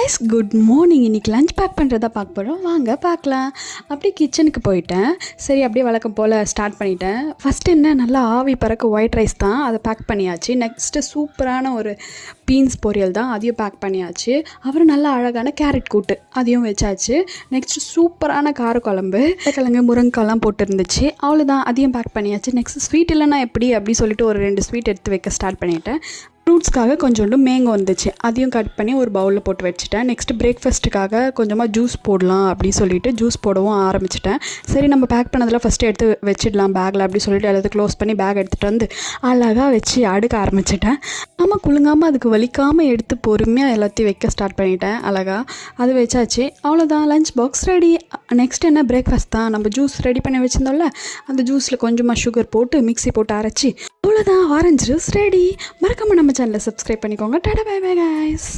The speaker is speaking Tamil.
Guys good morning. இன்றைக்கி லஞ்ச் பேக் பண்ணுறதா பார்க்க போகிறோம். வாங்க பார்க்கலாம். அப்படியே கிச்சனுக்கு போயிட்டேன். சரி, அப்படியே வழக்கம் போல் ஸ்டார்ட் பண்ணிட்டேன். ஃபஸ்ட்டு என்ன நல்லா ஆவி பறக்க ஒயிட் ரைஸ் தான், அதை பேக் பண்ணியாச்சு. நெக்ஸ்ட்டு சூப்பரான ஒரு பீன்ஸ் பொரியல் தான், அதையும் பேக் பண்ணியாச்சு. அப்புறம் நல்லா அழகான கேரட் கூட்டு அதையும் வச்சாச்சு. நெக்ஸ்ட்டு சூப்பரான காரக்குழம்பு, கிழங்கு முருங்கைக்காலாம் போட்டு இருந்துச்சு. அவ்வளோதான், அதையும் பேக் பண்ணியாச்சு. நெக்ஸ்ட் ஸ்வீட் இல்லைன்னா எப்படி அப்படி சொல்லிட்டு ஒரு 2 ஸ்வீட் எடுத்து வைக்க ஸ்டார்ட் பண்ணிட்டேன். ஃப்ரூட்ஸ்க்காக கொஞ்சோண்டு மேங்கோ வந்துச்சு, அதையும் கட் பண்ணி ஒரு பவுலில் போட்டு வச்சுட்டேன். நெக்ஸ்ட்டு பிரேக்ஃபாஸ்ட்டுக்காக கொஞ்சமாக ஜூஸ் போடலாம் அப்படின்னு சொல்லிட்டு ஜூஸ் போடவும் ஆரம்பிச்சிட்டேன். சரி, நம்ம பேக் பண்ணதில் ஃபஸ்ட்டு எடுத்து வச்சிடலாம் பேக்கில் அப்படி சொல்லிட்டு எல்லாத்தையும் க்ளோஸ் பண்ணி பேக் எடுத்துகிட்டு வந்து அழகாக வச்சு அடுக்க ஆரம்பிச்சிட்டேன். ஆமாம், குலுங்காமல் அதுக்கு வலிக்காமல் எடுத்து பொறுமையாக எல்லாத்தையும் வைக்க ஸ்டார்ட் பண்ணிட்டேன். அழகாக அது வச்சாச்சு. அவ்வளோதான், லஞ்ச் பாக்ஸ் ரெடி. நெக்ஸ்ட் என்ன, பிரேக்ஃபாஸ்ட் தான். நம்ம ஜூஸ் ரெடி பண்ணி வச்சுருந்தோம்ல, அந்த ஜூஸில் கொஞ்சமாக சுகர் போட்டு மிக்ஸி போட்டு அரைச்சி அவ்வளோதான், ஆரஞ்சு ஜூஸ் ரெடி. மறக்காமல் நம்ம சேனலை சப்ஸ்கிரைப் பண்ணிக்கோங்க. Tata, bye bye guys.